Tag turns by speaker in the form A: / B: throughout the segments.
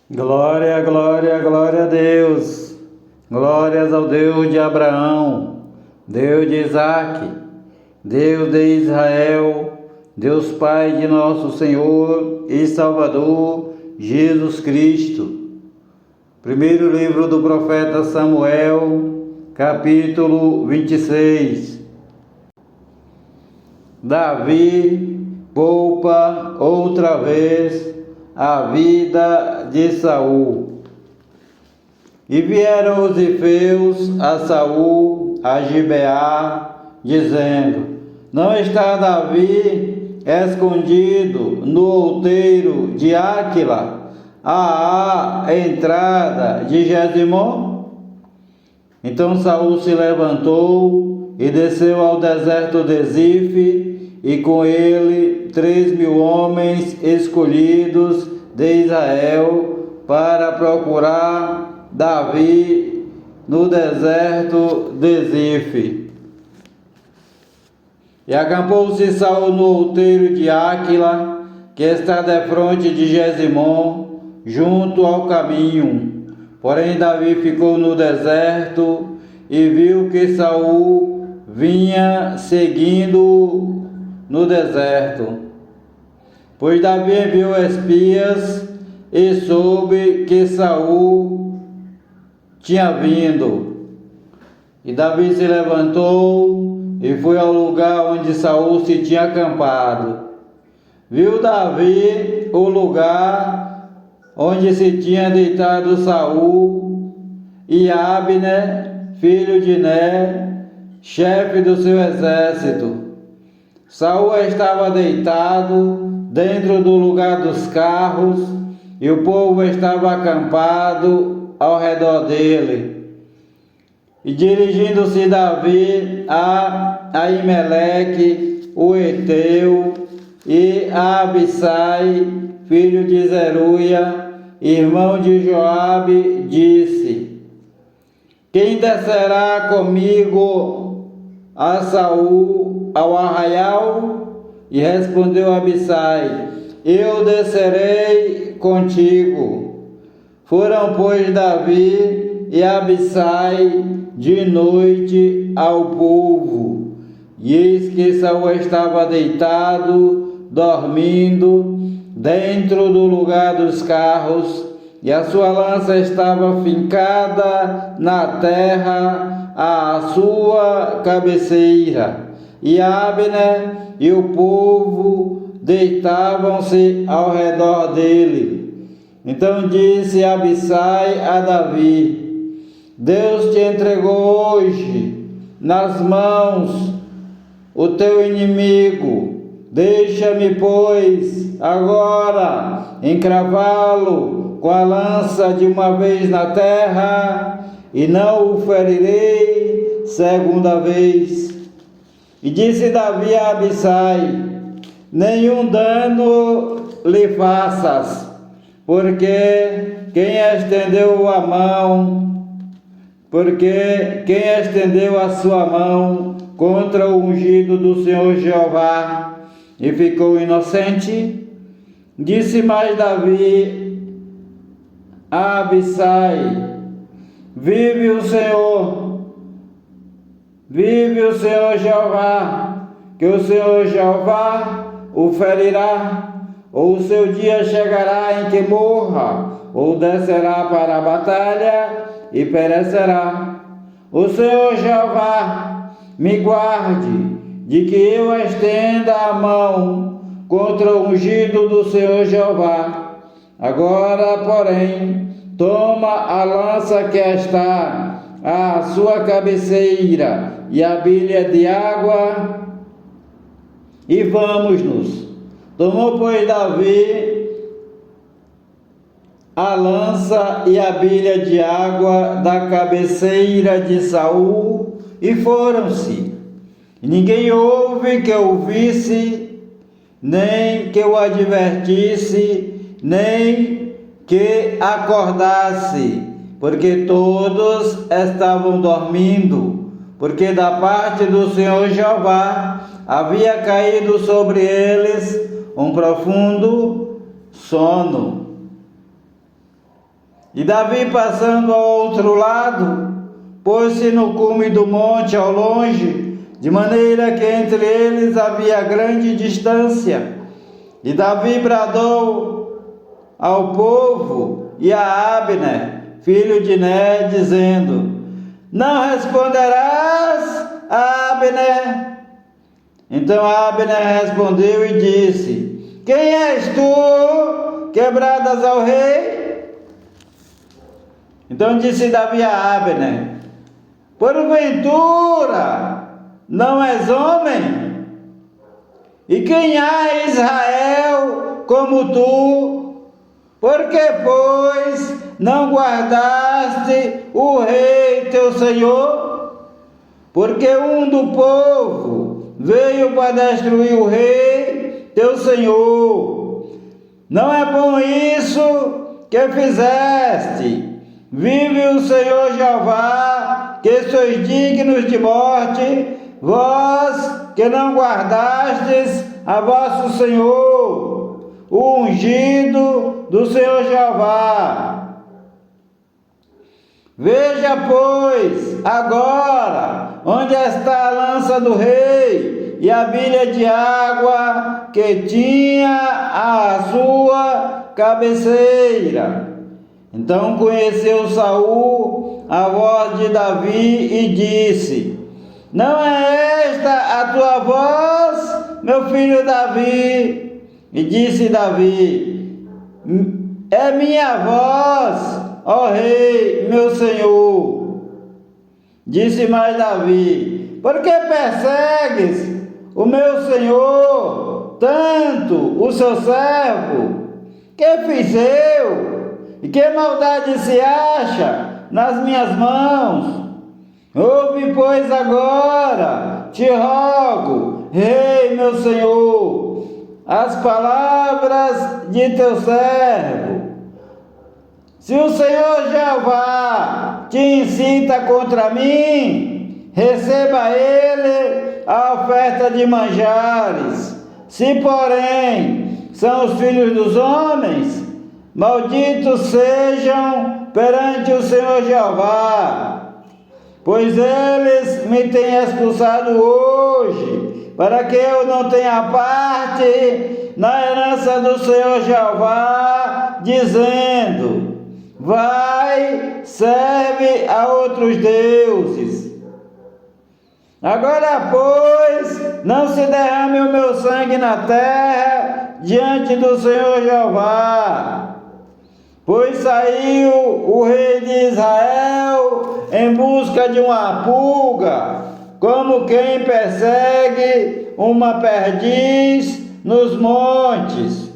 A: Glória, glória, glória a Deus. Glórias ao Deus de Abraão, Deus de Isaque, Deus de Israel, Deus Pai de nosso Senhor e Salvador, Jesus Cristo. Primeiro livro do profeta Samuel, capítulo 26. Davi poupa outra vez a vida de Saul. E vieram os efeus a Saul, a Gibeá, dizendo: não está Davi escondido no outeiro de Áquila, à entrada de Jesimom? Então Saul se levantou e desceu ao deserto de Zife, e com ele 3.000 homens escolhidos de Israel para procurar Davi no deserto de Zife. E acampou-se Saul no outeiro de Áquila, que está defronte de Jesimom, junto ao caminho. Porém Davi ficou no deserto e viu que Saul vinha seguindo no deserto. Pois Davi enviou espias e soube que Saul tinha vindo. E Davi se levantou e foi ao lugar onde Saul se tinha acampado. Viu Davi o lugar onde se tinha deitado Saul e Abner, filho de Ner, chefe do seu exército. Saul estava deitado dentro do lugar dos carros e o povo estava acampado ao redor dele. E dirigindo-se Davi a Aimeleque, o Eteu, e a Abissai, filho de Zeruia, irmão de Joabe, disse: quem descerá comigo a Saul ao arraial? E respondeu Abissai: eu descerei contigo. Foram, pois, Davi e Abissai de noite ao povo, e eis que Saul estava deitado, dormindo, dentro do lugar dos carros, e a sua lança estava fincada na terra à sua cabeceira, e Abner e o povo deitavam-se ao redor dele. Então disse Abissai a Davi: Deus te entregou hoje nas mãos o teu inimigo. Deixa-me, pois, agora encravá-lo com a lança de uma vez na terra, e não o ferirei segunda vez. E disse Davi a Abissai: nenhum dano lhe faças, porque quem estendeu a sua mão contra o ungido do Senhor Jeová e ficou inocente? Disse mais Davi a Abissai: vive o Senhor Jeová, que o Senhor Jeová o ferirá, ou o seu dia chegará em que morra, ou descerá para a batalha e perecerá. O Senhor Jeová me guarde de que eu estenda a mão contra o ungido do Senhor Jeová. Agora, porém, toma a lança que está à sua cabeceira e a bilha de água, e vamos-nos. Tomou, pois, Davi a lança e a bilha de água da cabeceira de Saul, e foram-se. Ninguém houve que o visse, nem que o advertisse, nem que acordasse, porque todos estavam dormindo, porque da parte do Senhor Jeová havia caído sobre eles um profundo sono. E Davi, passando ao outro lado, pôs-se no cume do monte ao longe, de maneira que entre eles havia grande distância. E Davi bradou ao povo e a Abner, filho de Ner, dizendo: não responderás, Abner? Então Abner respondeu e disse: quem és tu, que bradas ao rei? Então disse Davi a Abner: porventura não és homem? E quem há em Israel como tu? Por que, pois, não guardaste o rei teu senhor? Porque um do povo veio para destruir o rei teu senhor. Não é bom isso que fizeste. Vive o Senhor Jeová, que sois dignos de morte, vós que não guardastes a vosso Senhor, o ungido do Senhor Jeová. Veja, pois, agora onde está a lança do rei e a bilha de água que tinha à sua cabeceira. Então conheceu Saul a voz de Davi e disse: não é esta a tua voz, meu filho Davi? E disse Davi: é minha voz, ó rei, meu senhor. Disse mais Davi: por que persegues o meu senhor, tanto o seu servo? Que fiz eu? E que maldade se acha nas minhas mãos? Ouve, pois, agora, te rogo, rei, meu senhor, as palavras de teu servo. Se o Senhor Jeová te incita contra mim, receba ele a oferta de manjares. Se, porém, são os filhos dos homens, malditos sejam perante o Senhor Jeová, pois eles me têm expulsado hoje, para que eu não tenha parte na herança do Senhor Jeová, dizendo: vai, serve a outros deuses. Agora, pois, não se derrame o meu sangue na terra diante do Senhor Jeová. Pois saiu o rei de Israel em busca de uma pulga, como quem persegue uma perdiz nos montes.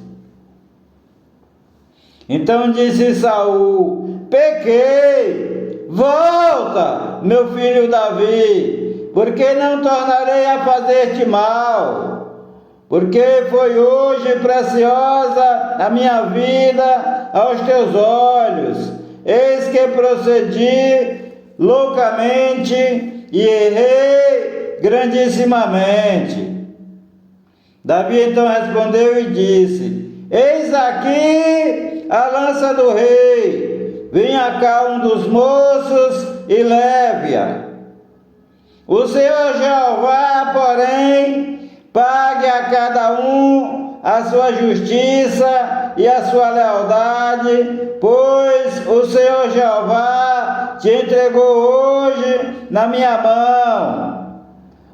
A: Então disse Saul: pequei, volta, meu filho Davi, porque não tornarei a fazer-te mal. Porque foi hoje preciosa a minha vida aos teus olhos. Eis que procedi loucamente e errei grandissimamente. Davi então respondeu e disse: eis aqui a lança do rei. Venha cá um dos moços e leve-a. O Senhor Jeová, porém, pague a cada um a sua justiça e a sua lealdade, pois o Senhor Jeová te entregou hoje na minha mão.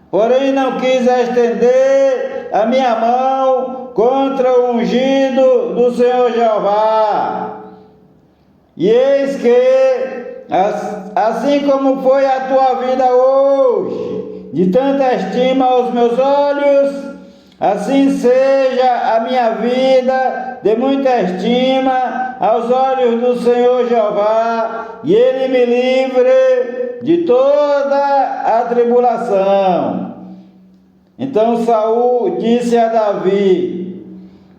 A: Porém não quis estender a minha mão contra o ungido do Senhor Jeová. E eis que, assim como foi a tua vida hoje, de tanta estima aos meus olhos, assim seja a minha vida de muita estima aos olhos do Senhor Jeová, e Ele me livre de toda a tribulação. Então Saul disse a Davi: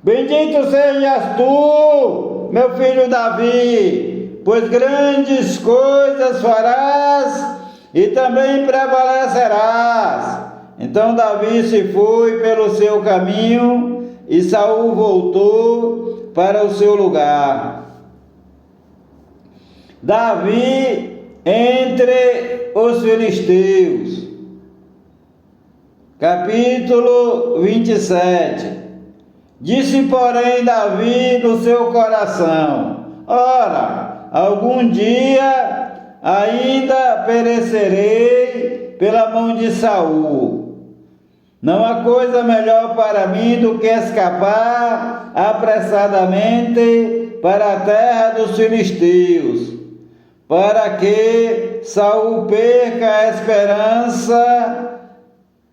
A: bendito sejas tu, meu filho Davi, pois grandes coisas farás e também prevalecerás. Então Davi se foi pelo seu caminho e Saul voltou para o seu lugar. Davi entre os filisteus. Capítulo 27. Disse, porém, Davi no seu coração: ora, algum dia ainda perecerei pela mão de Saul. Não há coisa melhor para mim do que escapar apressadamente para a terra dos filisteus, para que Saul perca a esperança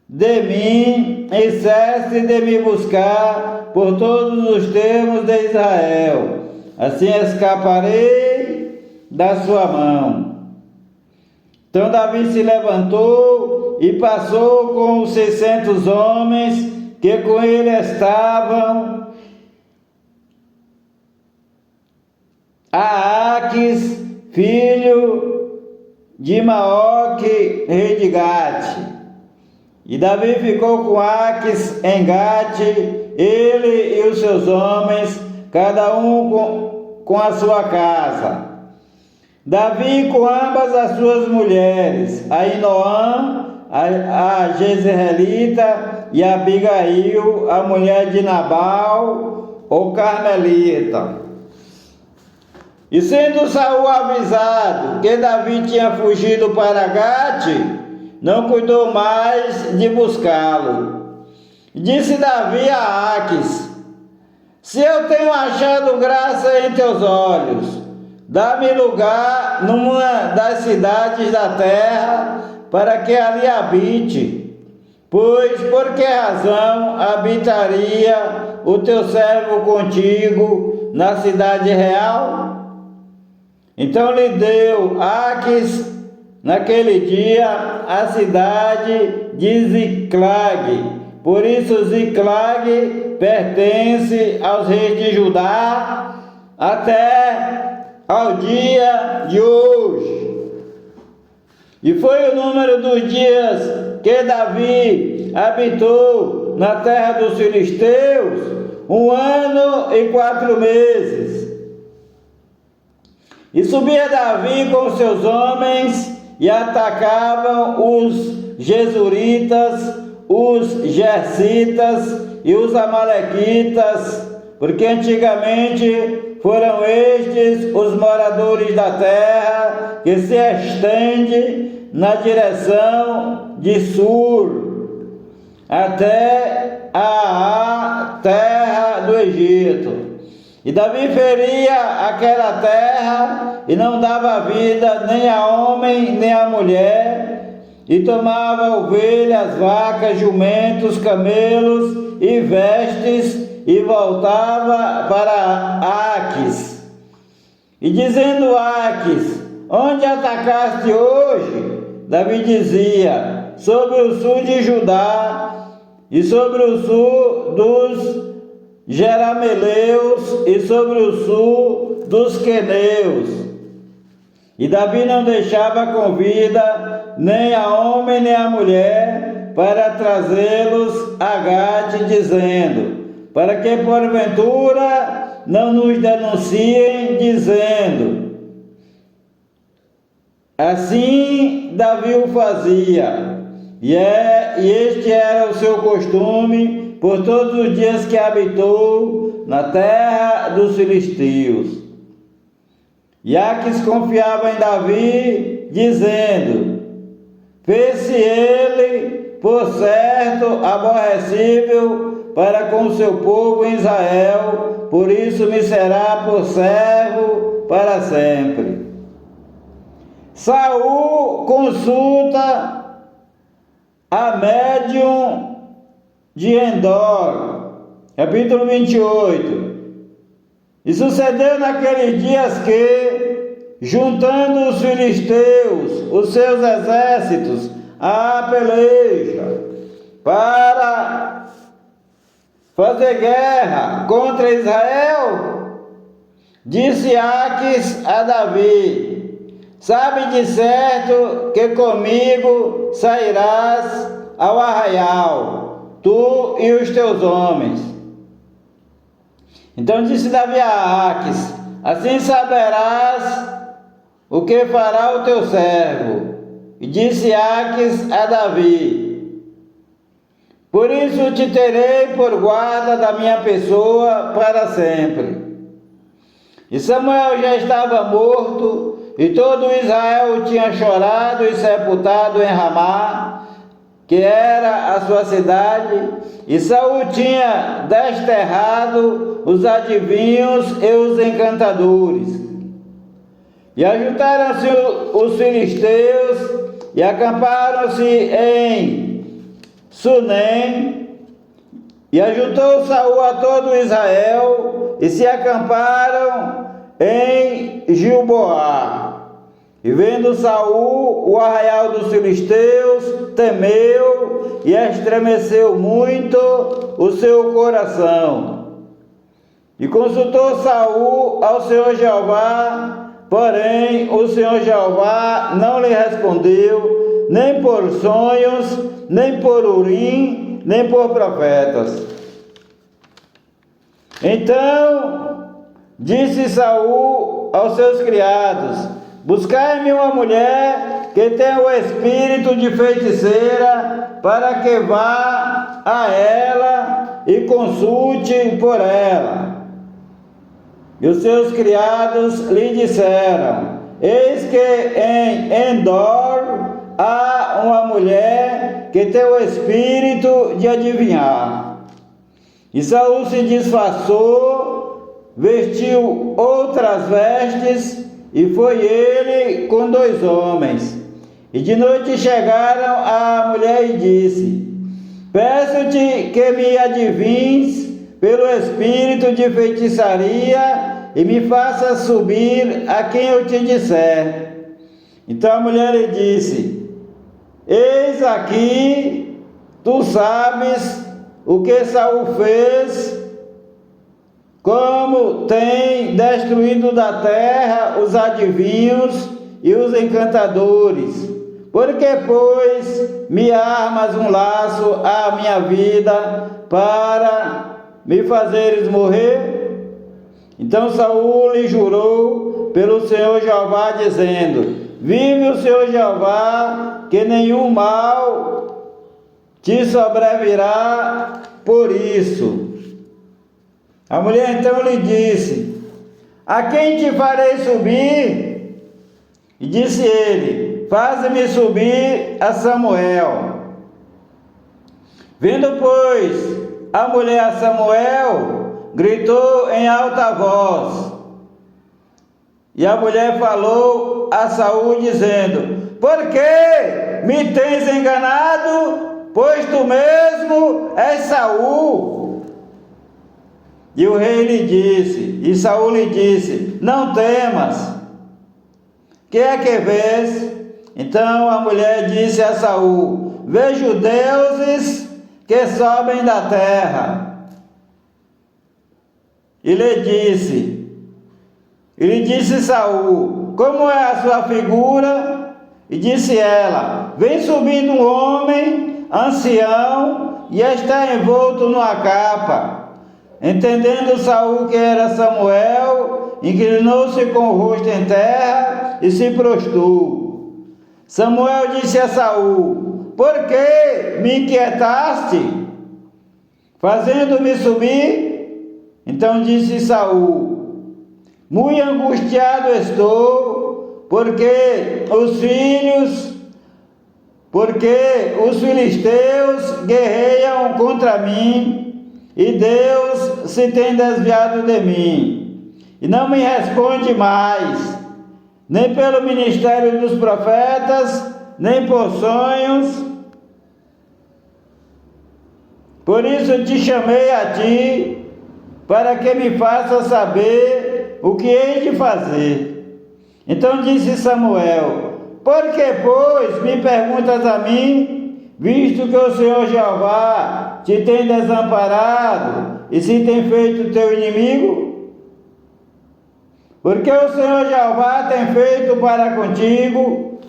A: de mim e cesse de me buscar por todos os termos de Israel. Assim escaparei da sua mão. Então Davi se levantou e passou com os 600 homens que com ele estavam a Aques, filho de Maoque, rei de Gate. E Davi ficou com Aques em Gate, ele e os seus homens, cada um com a sua casa. Davi com ambas as suas mulheres, Ainoã, a Jezreelita, e Abigail, a mulher de Nabal, o Carmelita. E sendo Saul avisado que Davi tinha fugido para Gate, não cuidou mais de buscá-lo. Disse Davi a Aques: se eu tenho achado graça em teus olhos, dá-me lugar numa das cidades da terra, para que ali habite. Pois por que razão habitaria o teu servo contigo na cidade real? Então lhe deu Aques naquele dia a cidade de Ziclag. Por isso Ziclag pertence aos reis de Judá até ao dia de hoje. E foi o número dos dias que Davi habitou na terra dos filisteus, 1 ano e 4 meses. E subia Davi com seus homens e atacavam os Gesuritas, os Gersitas e os Amalequitas, porque antigamente foram estes os moradores da terra que se estende na direção de sul, até a terra do Egito. E Davi feria aquela terra e não dava vida nem a homem nem a mulher, e tomava ovelhas, vacas, jumentos, camelos e vestes, e voltava para Aques. E dizendo Aques: onde atacaste hoje? Davi dizia: sobre o sul de Judá, e sobre o sul dos Jerameleus, e sobre o sul dos Queneus. E Davi não deixava com vida nem a homem nem a mulher, para trazê-los a Gate, dizendo: para que porventura não nos denunciem, dizendo. Assim Davi o fazia, e este era o seu costume por todos os dias que habitou na terra dos filisteus. E Aques confiava em Davi, dizendo: fez-se ele por certo aborrecível para com o seu povo em Israel, por isso me será por servo para sempre. Saul consulta a médium de Endor, capítulo 28. E sucedeu naqueles dias que, juntando os filisteus, os seus exércitos, à peleja, para fazer guerra contra Israel, disse Aques a Davi: sabe de certo que comigo sairás ao arraial, tu e os teus homens. Então disse Davi a Aques: assim saberás o que fará o teu servo? E disse Aques a Davi: por isso te terei por guarda da minha pessoa para sempre. E Samuel já estava morto, e todo Israel o tinha chorado e sepultado em Ramá, que era a sua cidade, e Saul tinha desterrado os adivinhos e os encantadores. E ajuntaram-se os filisteus e acamparam-se em Sunem, e ajuntou Saul a todo Israel e se acamparam em Gilboá. E vendo Saul o arraial dos filisteus, temeu e estremeceu muito o seu coração. E consultou Saul ao Senhor Jeová, porém o Senhor Jeová não lhe respondeu, nem por sonhos, nem por Urim, nem por profetas. Então disse Saul aos seus criados: buscai-me uma mulher que tenha o espírito de feiticeira, para que vá a ela e consulte por ela. E os seus criados lhe disseram: eis que em Endor há uma mulher que tem o espírito de adivinhar. E Saul se disfarçou, vestiu outras vestes, e foi ele com 2 homens. E de noite chegaram à mulher e disse: peço-te que me adivinhes pelo espírito de feitiçaria e me faça subir a quem eu te disser. Então a mulher lhe disse: eis aqui, tu sabes o que Saul fez, como tem destruído da terra os adivinhos e os encantadores. Por que, pois, me armas um laço à minha vida para me fazeres morrer? Então Saul lhe jurou pelo Senhor Jeová, dizendo: vive o Senhor Jeová, que nenhum mal te sobrevirá por isso. A mulher então lhe disse: a quem te farei subir? E disse ele: faze-me subir a Samuel. Vendo, pois, a mulher a Samuel, gritou em alta voz. E a mulher falou a Saul, dizendo: por que me tens enganado? Pois tu mesmo és Saul. E o rei lhe disse, e Saul lhe disse: não temas, que é que vês? Então a mulher disse a Saul: vejo deuses que sobem da terra. E lhe disse Saul: como é a sua figura? E disse ela: vem subindo um homem ancião e está envolto numa capa. Entendendo Saul que era Samuel, inclinou-se com o rosto em terra e se prostrou. Samuel disse a Saul: por que me inquietaste, fazendo-me subir? Então disse Saul: muito angustiado estou, porque os filisteus guerreiam contra mim, e Deus se tem desviado de mim, e não me responde mais, nem pelo ministério dos profetas, nem por sonhos. Por isso te chamei a ti, para que me faça saber o que hei de fazer. Então disse Samuel: por que, pois, me perguntas a mim, visto que o Senhor Jeová te tem desamparado e se tem feito teu inimigo? Porque o Senhor Jeová tem feito para contigo,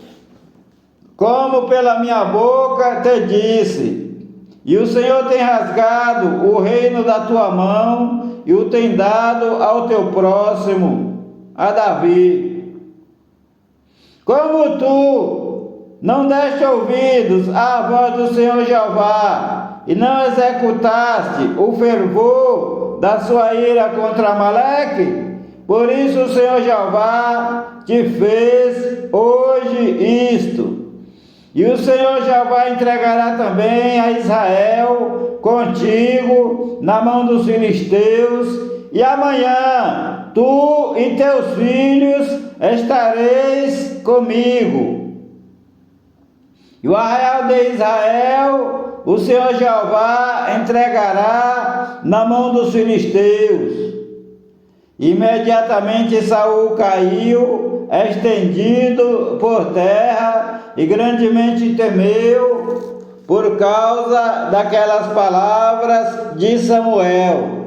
A: como pela minha boca te disse, e o Senhor tem rasgado o reino da tua mão e o tem dado ao teu próximo, a Davi. Como tu não deste ouvidos à voz do Senhor Jeová, e não executaste o fervor da sua ira contra Amaleque, por isso o Senhor Jeová te fez hoje isto. E o Senhor Jeová entregará também a Israel contigo na mão dos filisteus, e amanhã tu e teus filhos estareis comigo. E o arraial de Israel, o Senhor Jeová entregará na mão dos filisteus. Imediatamente Saul caiu, estendido por terra, e grandemente temeu por causa daquelas palavras de Samuel.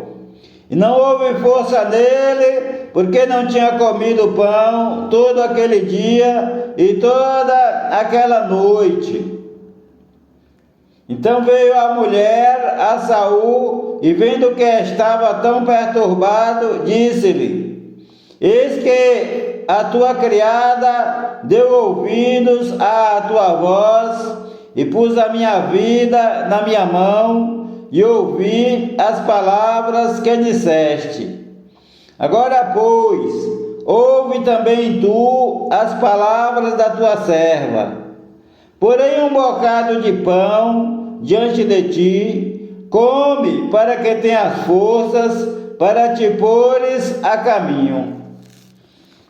A: E não houve força nele, porque não tinha comido pão todo aquele dia e toda aquela noite. Então veio a mulher a Saul, e vendo que estava tão perturbado, disse-lhe: eis que a tua criada deu ouvidos à tua voz, e pus a minha vida na minha mão, e ouvi as palavras que disseste. Agora, pois, ouve também tu as palavras da tua serva. Porém um bocado de pão diante de ti, come, para que tenhas forças para te pôres a caminho.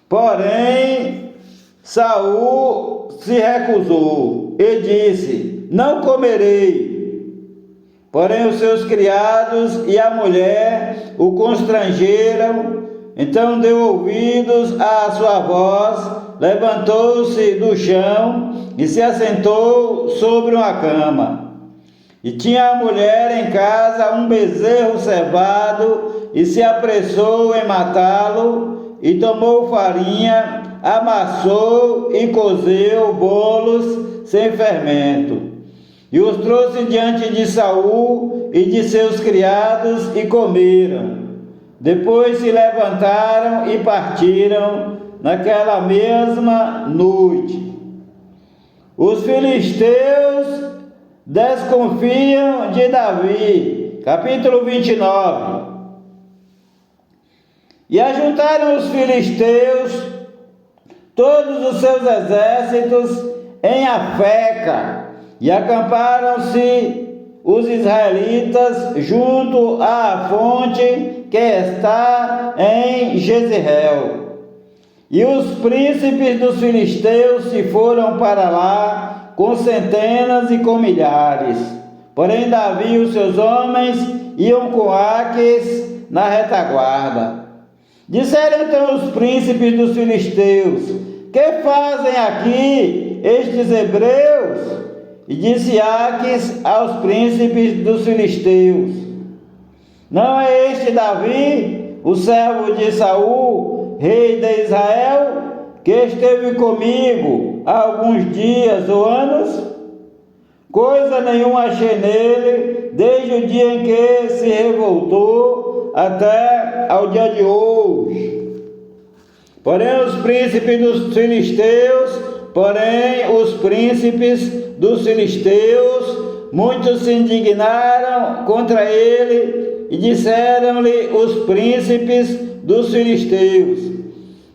A: Porém Saul se recusou e disse: não comerei. Porém os seus criados e a mulher o constrangeram. Então deu ouvidos à sua voz, levantou-se do chão e se assentou sobre uma cama. E tinha a mulher em casa um bezerro cevado, e se apressou em matá-lo, e tomou farinha, amassou e cozeu bolos sem fermento. E os trouxe diante de Saul e de seus criados, e comeram. Depois se levantaram e partiram naquela mesma noite. Os filisteus desconfiam de Davi. Capítulo 29. E ajuntaram os filisteus todos os seus exércitos em Afeca, e acamparam-se os israelitas junto à fonte que está em Jezreel. E os príncipes dos filisteus se foram para lá com centenas e com milhares. Porém Davi e os seus homens iam com Aques na retaguarda. Disseram então os príncipes dos filisteus: que fazem aqui estes hebreus? E disse Aques aos príncipes dos filisteus: não é este Davi, o servo de Saul, rei de Israel, que esteve comigo há alguns dias ou anos? Coisa nenhuma achei nele, desde o dia em que se revoltou até ao dia de hoje. Porém os príncipes dos filisteus, muitos se indignaram contra ele, e disseram-lhe os príncipes dos filisteus: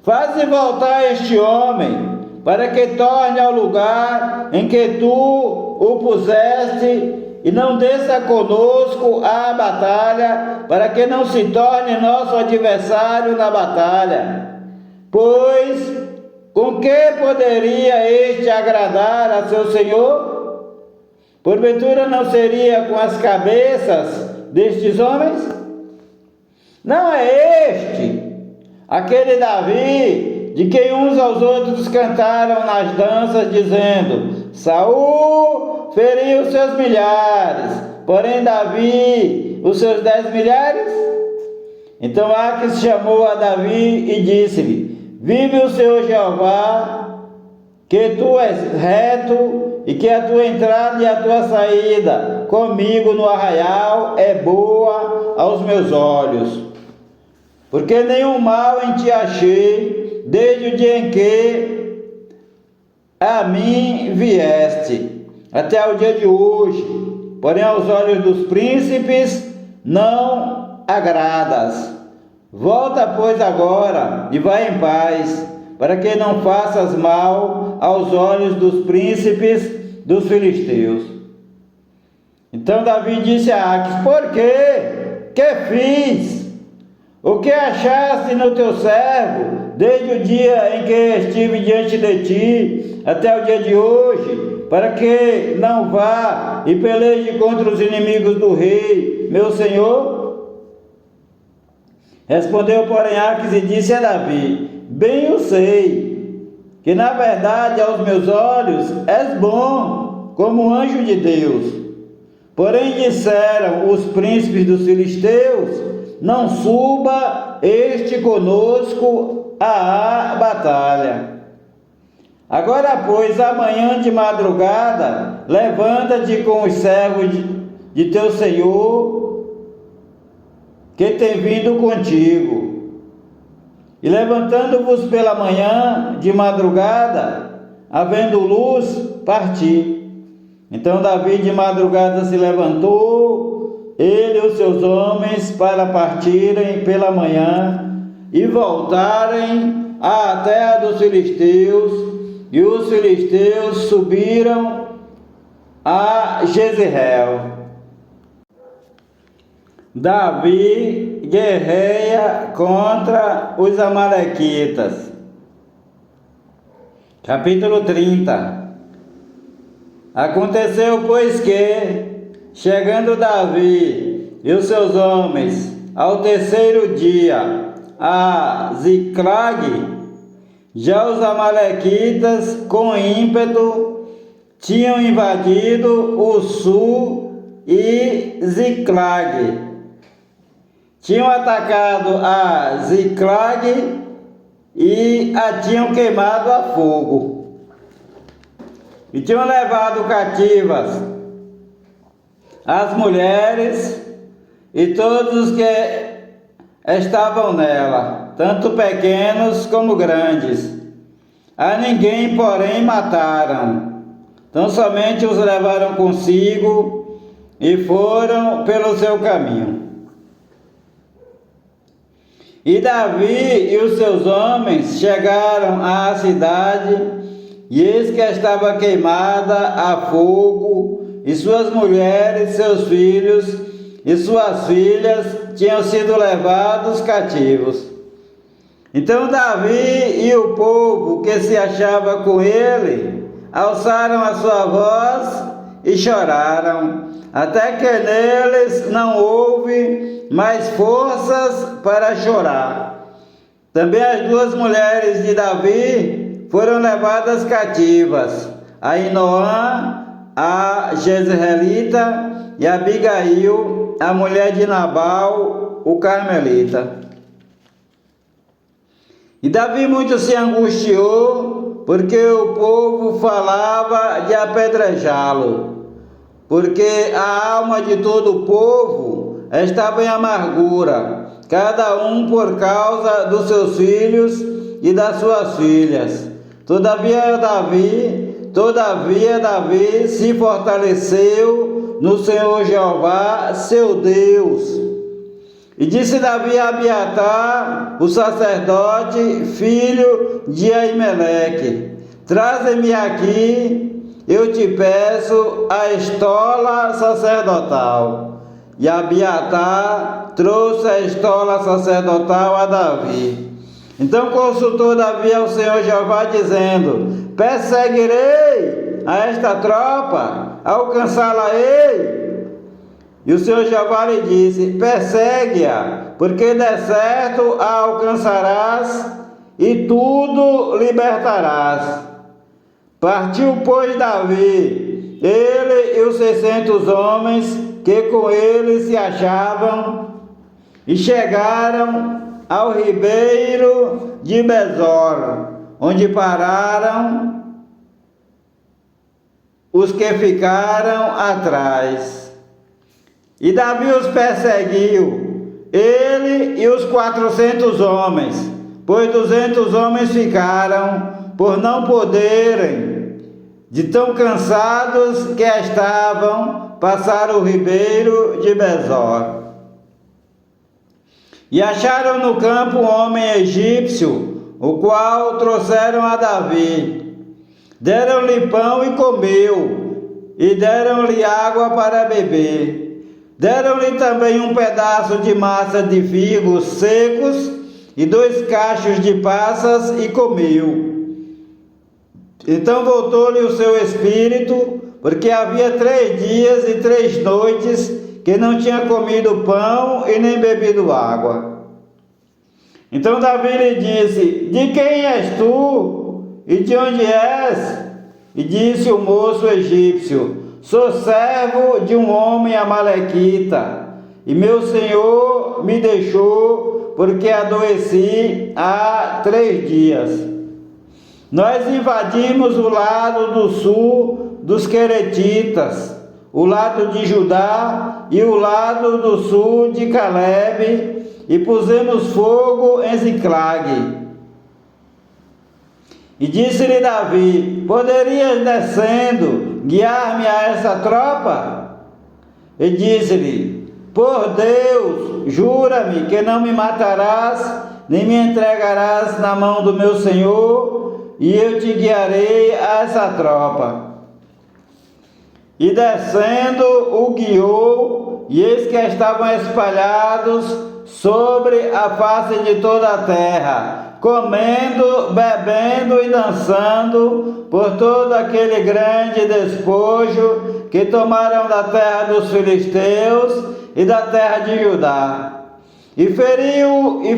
A: faze voltar este homem, para que torne ao lugar em que tu o puseste, e não desça conosco à batalha, para que não se torne nosso adversário na batalha. Pois com que poderia este agradar a seu senhor? Porventura não seria com as cabeças destes homens? Não é este aquele Davi de quem uns aos outros cantaram nas danças, dizendo: Saul feriu seus milhares, porém Davi os seus 10 milhares? Então Aques chamou a Davi e disse-lhe: vive o Senhor Jeová, que tu és reto, e que a tua entrada e a tua saída comigo no arraial é boa aos meus olhos. Porque nenhum mal em ti achei, desde o dia em que a mim vieste, até o dia de hoje, porém aos olhos dos príncipes não agradas. Volta, pois, agora e vai em paz, para que não faças mal aos olhos dos príncipes dos filisteus. Então Davi disse a Aques: por quê? Que fiz? O que achaste no teu servo, desde o dia em que estive diante de ti, até o dia de hoje, para que não vá e peleje contra os inimigos do rei, meu senhor? Respondeu, porém, Aques e disse a Davi: bem eu sei, que na verdade aos meus olhos és bom, como anjo de Deus. Porém disseram os príncipes dos filisteus: não suba este conosco à batalha. Agora, pois, amanhã de madrugada, levanta-te com os servos de teu senhor, que tem vindo contigo. E levantando-vos pela manhã de madrugada, havendo luz, parti. Então Davi de madrugada se levantou, ele e os seus homens, para partirem pela manhã e voltarem à terra dos filisteus. E os filisteus subiram a Jezreel. Davi guerreia contra os amalequitas. Capítulo 30. Aconteceu, pois, que, chegando Davi e os seus homens ao terceiro dia a Ziclag, já os amalequitas com ímpeto tinham invadido o sul e Ziclag. Tinham atacado a Ziclag e a tinham queimado a fogo. E tinham levado cativas as mulheres e todos os que estavam nela, tanto pequenos como grandes. A ninguém, porém, mataram. Então somente os levaram consigo e foram pelo seu caminho. E Davi e os seus homens chegaram à cidade, e eis que estava queimada a fogo, e suas mulheres, seus filhos e suas filhas tinham sido levados cativos. Então Davi e o povo que se achava com ele alçaram a sua voz e choraram, até que neles não houve mais forças para chorar. Também as duas mulheres de Davi foram levadas cativas, Ainoã, a Jezreelita, e Abigail, a mulher de Nabal, o carmelita. E Davi muito se angustiou, porque o povo falava de apedrejá-lo, porque a alma de todo o povo estava em amargura, cada um por causa dos seus filhos e das suas filhas. Todavia Davi se fortaleceu no Senhor Jeová, seu Deus. E disse Davi a Abiatar, o sacerdote, filho de Aimeleque: traze-me aqui, eu te peço, a estola sacerdotal. E Abiatar trouxe a estola sacerdotal a Davi. Então consultou Davi ao Senhor Jeová, dizendo: perseguirei a esta tropa, alcançá-la-ei. E o Senhor Jeová lhe disse: persegue-a, porque de certo a alcançarás e tudo libertarás. Partiu, pois, Davi, ele e os 600 homens que com ele se achavam, e chegaram ao ribeiro de Besor, onde pararam os que ficaram atrás. E Davi os perseguiu, ele e os 400 homens, pois 200 homens ficaram, por não poderem de tão cansados que estavam, passaram o ribeiro de Besor. E acharam no campo um homem egípcio, o qual trouxeram a Davi. Deram-lhe pão e comeu, e deram-lhe água para beber. Deram-lhe também um pedaço de massa de figos secos e 2 cachos de passas, e comeu. Então voltou-lhe o seu espírito, porque havia 3 dias e 3 noites que não tinha comido pão e nem bebido água. Então Davi lhe disse: de quem és tu e de onde és? E disse o moço egípcio: sou servo de um homem amalequita, e meu senhor me deixou porque adoeci há 3 dias. Nós invadimos o lado do sul dos Queretitas, o lado de Judá e o lado do sul de Calebe, e pusemos fogo em Ziclague. E disse-lhe Davi: poderias, descendo, guiar-me a essa tropa? E disse-lhe: por Deus, jura-me que não me matarás, nem me entregarás na mão do meu senhor, e eu te guiarei a essa tropa. E descendo o guiou, e eis que estavam espalhados sobre a face de toda a terra, comendo, bebendo e dançando por todo aquele grande despojo que tomaram da terra dos filisteus e da terra de Judá. E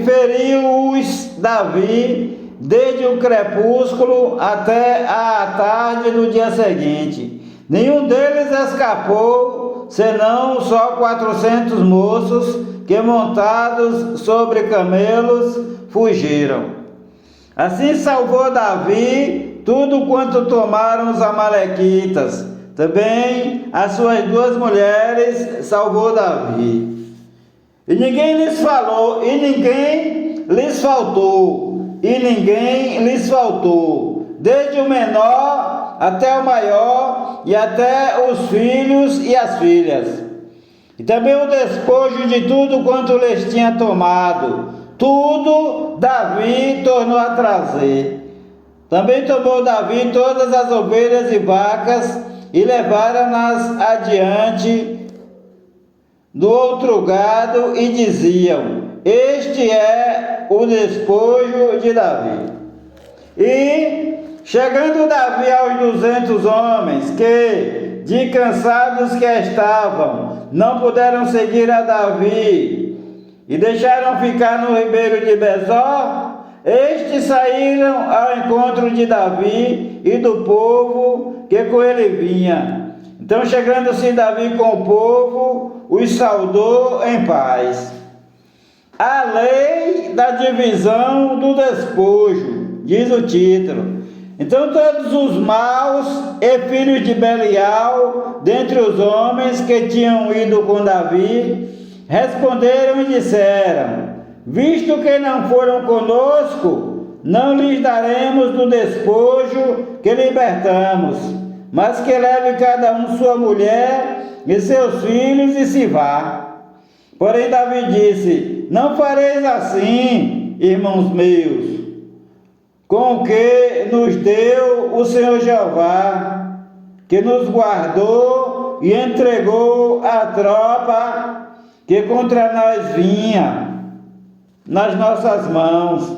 A: feriu-os Davi desde o crepúsculo até a tarde do dia seguinte. Nenhum deles escapou, senão só 400 moços que, montados sobre camelos, fugiram. Assim salvou Davi tudo quanto tomaram os amalequitas. Também as suas 2 mulheres salvou Davi. E ninguém lhes falou, e ninguém lhes faltou, desde o menor até o maior, e até os filhos e as filhas. E também o despojo de tudo quanto lhes tinha tomado, tudo Davi tornou a trazer. Também tomou Davi todas as ovelhas e vacas, e levaram-nas adiante do outro gado, e diziam: este é o despojo de Davi. E, chegando Davi aos 200 homens, que, de cansados que estavam, não puderam seguir a Davi, e deixaram ficar no ribeiro de Besor, estes saíram ao encontro de Davi e do povo que com ele vinha. Então, chegando-se Davi com o povo, os saudou em paz. A lei da divisão do despojo, diz o título. Então todos os maus e filhos de Belial, dentre os homens que tinham ido com Davi, responderam e disseram: visto que não foram conosco, não lhes daremos do despojo que libertamos, mas que leve cada um sua mulher e seus filhos e se vá. Porém Davi disse: não fareis assim, irmãos meus, com o que nos deu o Senhor Jeová, que nos guardou e entregou a tropa que contra nós vinha, nas nossas mãos.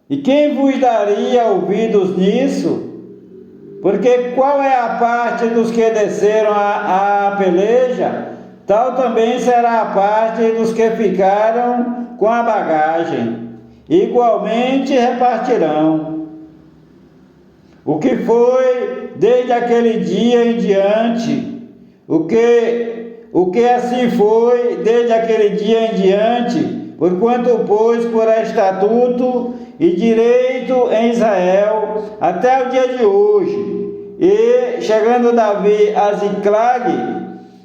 A: E quem vos daria ouvidos nisso? Porque qual é a parte dos que desceram à peleja? Tal também será a parte dos que ficaram com a bagagem. Igualmente repartirão. O que foi desde aquele dia em diante, o que assim foi desde aquele dia em diante, porquanto pôs por estatuto e direito em Israel até o dia de hoje. E, chegando Davi a Ziclague,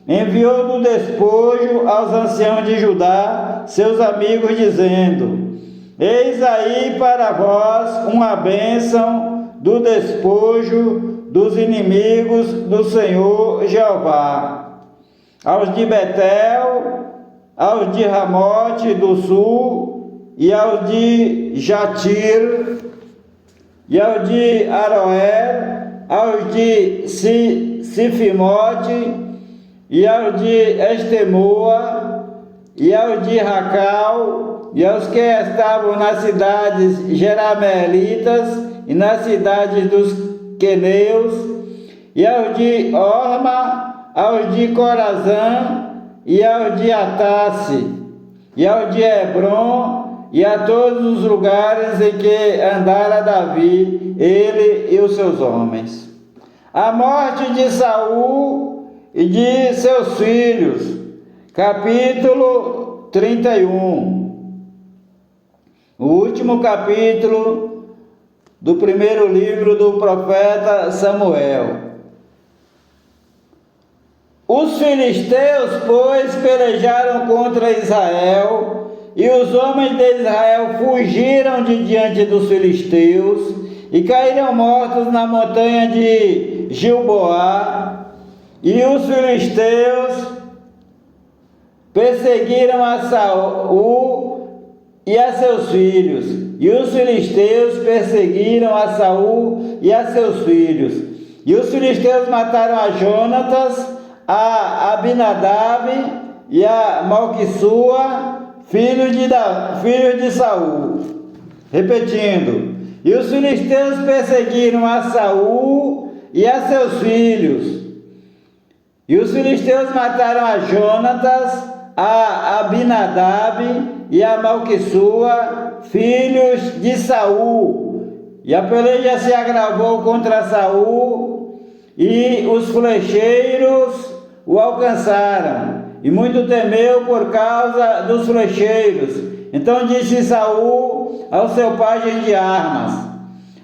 A: enviou do despojo aos anciãos de Judá, seus amigos, dizendo: eis aí para vós uma bênção do despojo dos inimigos do Senhor Jeová. Aos de Betel, aos de Ramote do sul, e aos de Jatir, e aos de Aroer, aos de Sifimote, e aos de Estemoa, e aos de Racal, e aos que estavam nas cidades Jerameelitas, e nas cidades dos Queneus, e aos de Orma, aos de Corazã, e aos de Atasse, e aos de Hebron, e a todos os lugares em que andara Davi, ele e os seus homens. A morte de Saul e de seus filhos. Capítulo 31. O último capítulo do primeiro livro do profeta Samuel. Os filisteus, pois, pelejaram contra Israel, e os homens de Israel fugiram de diante dos filisteus, e caíram mortos na montanha de Gilboá. E os filisteus perseguiram a Saul e a seus filhos. E os filisteus perseguiram a Saul e a seus filhos. E os filisteus mataram a Jonatas, a Abinadab e a Malquissua, filhos de Saul. Repetindo. E os filisteus perseguiram a Saul e a seus filhos. E os filisteus mataram a Jonatas, a Abinadab e a Malquissua, filhos de Saul. E a peleja se agravou contra Saul, e os flecheiros o alcançaram, e muito temeu por causa dos flecheiros. Então disse Saul ao seu pajem de armas: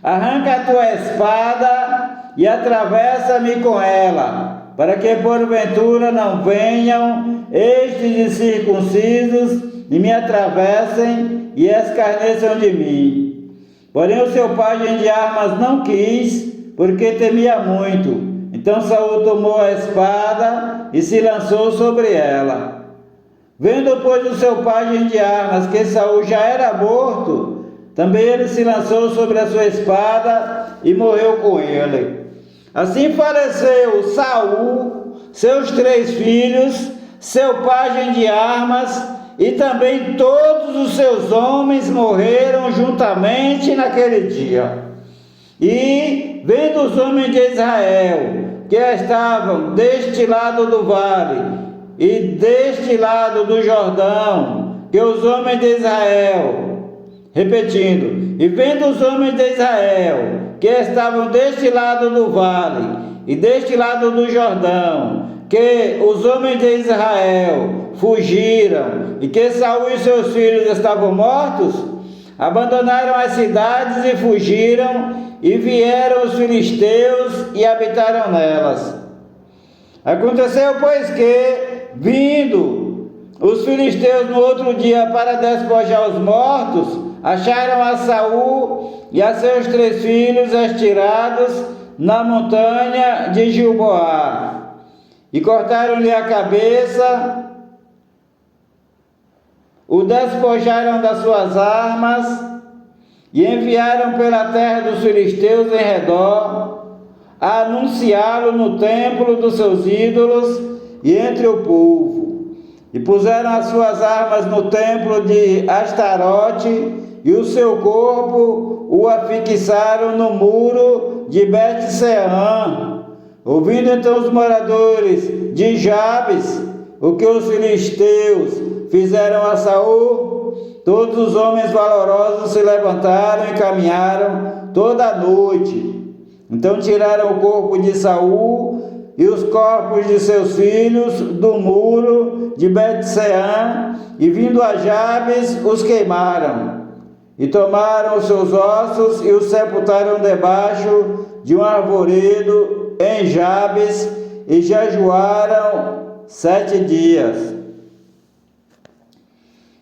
A: arranca a tua espada e atravessa-me com ela, para que porventura não venham estes incircuncisos e me atravessem e escarneçam de mim. Porém o seu pajem de armas não quis, porque temia muito. Então Saul tomou a espada e se lançou sobre ela. Vendo, pois, o seu pajem de armas que Saul já era morto, também ele se lançou sobre a sua espada e morreu com ele. Assim faleceu Saul, seus 3 filhos, seu pajem de armas, e também todos os seus homens morreram juntamente naquele dia. E, vendo os homens de Israel, que estavam deste lado do vale e deste lado do Jordão, que os homens de Israel, repetindo, e vendo os homens de Israel, que estavam deste lado do vale e deste lado do Jordão, que os homens de Israel fugiram e que Saul e seus filhos estavam mortos, abandonaram as cidades e fugiram, e vieram os filisteus e habitaram nelas. Aconteceu, pois, que, vindo os filisteus no outro dia para despojar os mortos, acharam a Saul e a seus 3 filhos estirados na montanha de Gilboá, e cortaram-lhe a cabeça, o despojaram das suas armas, e enviaram pela terra dos filisteus em redor, a anunciá-lo no templo dos seus ídolos e entre o povo. E puseram as suas armas no templo de Astarote, e o seu corpo o afixaram no muro de Bet-Sean. Ouvindo então os moradores de Jabes o que os filisteus fizeram a Saul, todos os homens valorosos se levantaram e caminharam toda a noite. Então tiraram o corpo de Saul e os corpos de seus filhos do muro de Bet-Sean, e vindo a Jabes os queimaram. E tomaram os seus ossos e os sepultaram debaixo de um arvoredo em Jabes, e jejuaram 7 dias.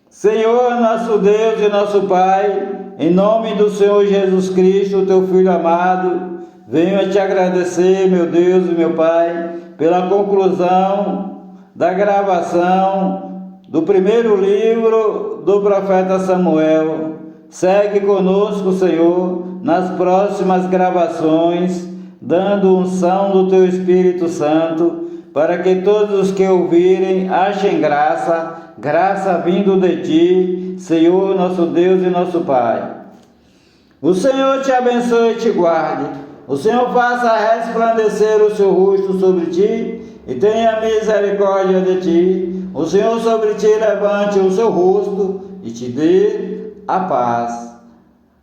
A: Senhor, nosso Deus e nosso Pai, em nome do Senhor Jesus Cristo, teu Filho amado, venho a te agradecer, meu Deus e meu Pai, pela conclusão da gravação do primeiro livro do profeta Samuel. Segue conosco, Senhor, nas próximas gravações, dando unção do Teu Espírito Santo, para que todos os que ouvirem achem graça vindo de Ti, Senhor, nosso Deus e nosso Pai. O Senhor te abençoe e te guarde. O Senhor faça resplandecer o seu rosto sobre ti e tenha misericórdia de ti. O Senhor sobre ti levante o seu rosto e te dê a paz.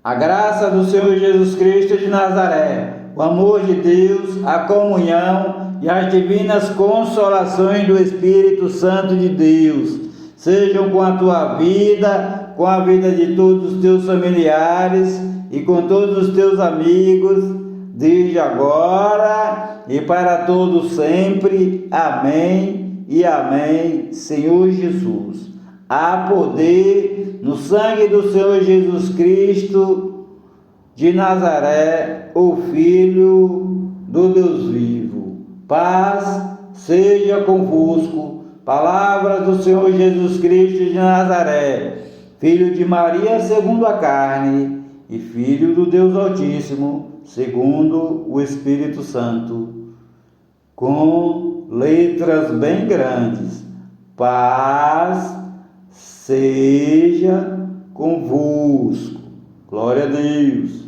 A: A graça do Senhor Jesus Cristo de Nazaré, o amor de Deus, a comunhão e as divinas consolações do Espírito Santo de Deus sejam com a tua vida, com a vida de todos os teus familiares e com todos os teus amigos, desde agora e para todos sempre. Amém e amém, Senhor Jesus. Há poder no sangue do Senhor Jesus Cristo de Nazaré, o Filho do Deus vivo. Paz seja convosco. Palavra do Senhor Jesus Cristo de Nazaré, Filho de Maria segundo a carne e Filho do Deus Altíssimo, segundo o Espírito Santo, com letras bem grandes. Paz seja convosco. Glória a Deus.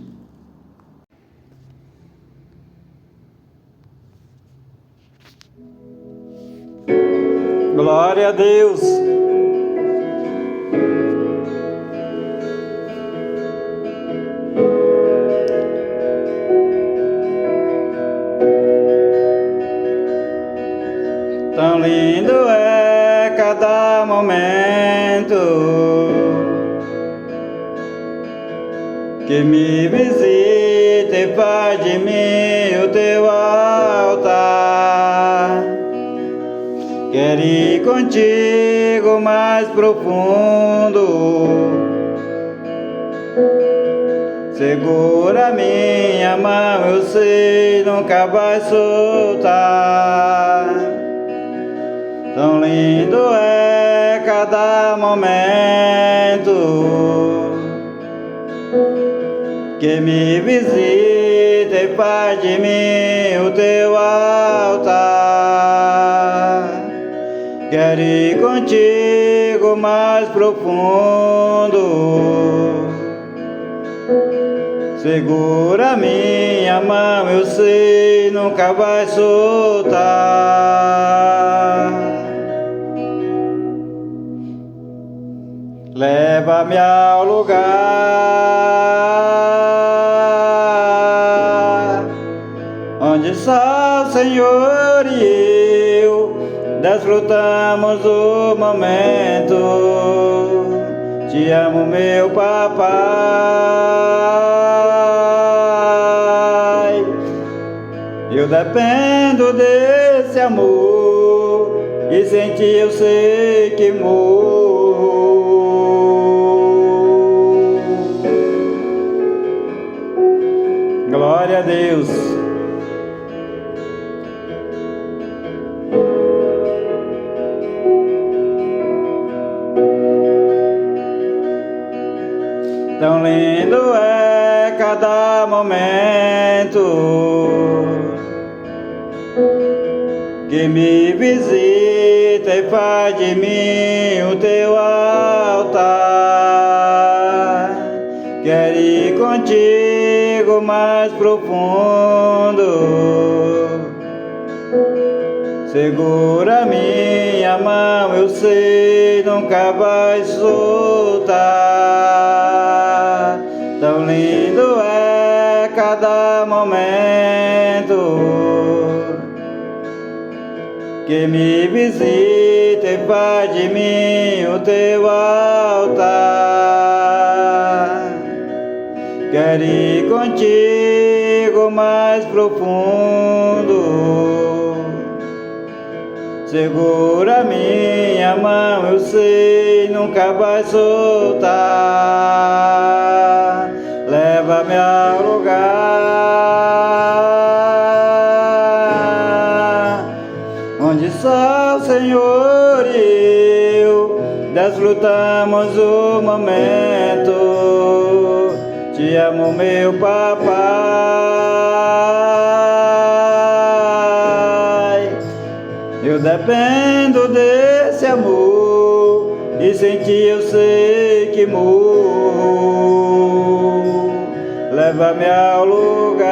A: Glória a Deus. Tão lindo é cada momento que me visita e faz de mim o teu altar. Quero ir contigo mais profundo, segura minha mão, eu sei, nunca vai soltar. Tão lindo é cada momento que me visita e faz de mim o teu altar. Quero ir contigo mais profundo, segura minha mão, eu sei, nunca vai soltar. Leva-me ao lugar onde só o Senhor e eu desfrutamos o momento. Te amo, meu papai. Eu dependo desse amor e sem ti eu sei que morro. Glória a Deus. Tão lindo é cada momento que me visita e faz de mim o teu altar. Quero ir contigo mais profundo, segura minha mão, eu sei, nunca vai soltar. Tão lindo é cada momento que me visita e faz de mim o teu altar. Quero ir contigo mais profundo, segura minha mão, eu sei, nunca vai soltar. leva-me ao lugar onde só o Senhor e eu desfrutamos o momento. Te amo, meu papai. Eu dependo desse amor e sem ti eu sei que morro. Leva-me ao lugar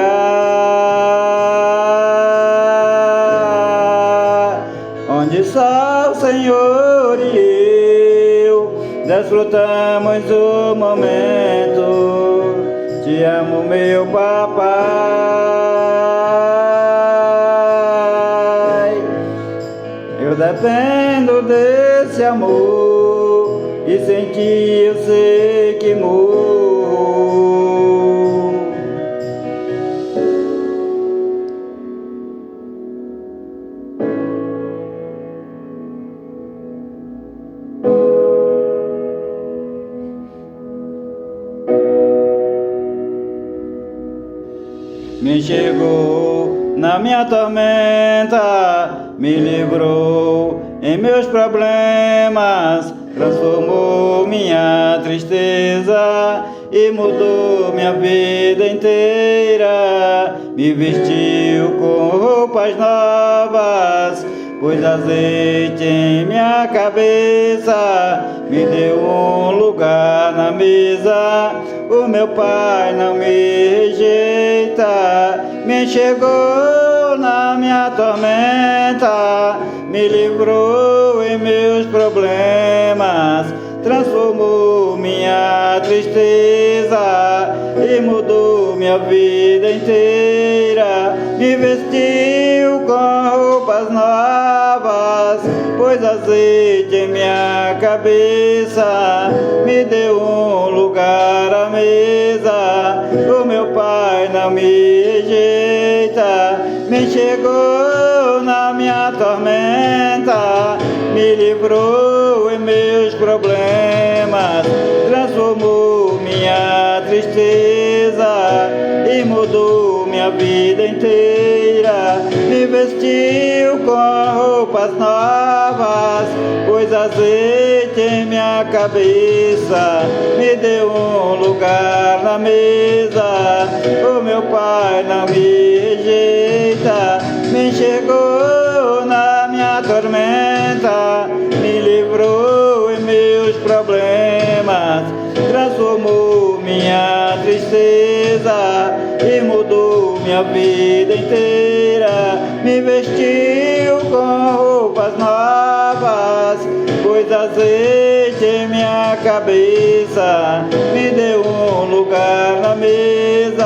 A: onde só o Senhor e eu desfrutamos o momento. Te amo, meu papai. Eu dependo desse amor e sem ti eu sei que morro. Me chegou na minha tormenta, me livrou em meus problemas, transformou minha tristeza e mudou minha vida inteira. Me vestiu com roupas novas, pôs azeite em minha cabeça, me deu um lugar na mesa. O meu Pai não me rejeita, me enxergou na minha tormenta, me livrou em meus problemas, transformou minha tristeza e mudou minha vida inteira. Me vestiu com roupas novas, pôs azeite em minha cabeça, me deu um lugar à mesa. O meu Pai não me rejeita, me enxergou na minha tormenta, me livrou em meus problemas, transformou minha tristeza e mudou minha vida inteira. Me vestiu com roupas novas, pôs azeite em minha cabeça, me deu um lugar na mesa. O meu Pai não me rejeita, me enxergou na minha tormenta, me livrou em meus problemas, transformou minha tristeza e mudou minha vida inteira. Me vestiu com roupas novas, pôs azeite em minha cabeça, me deu um lugar na mesa.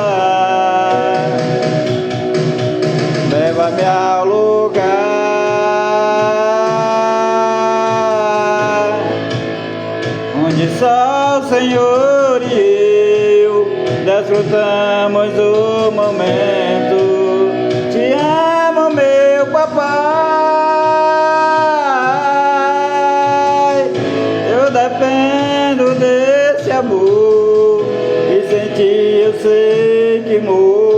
A: Leva-me ao lugar onde só o Senhor e eu desfrutamos o momento. Te amo, meu papai. Eu dependo desse amor e sem ti eu sei que morro.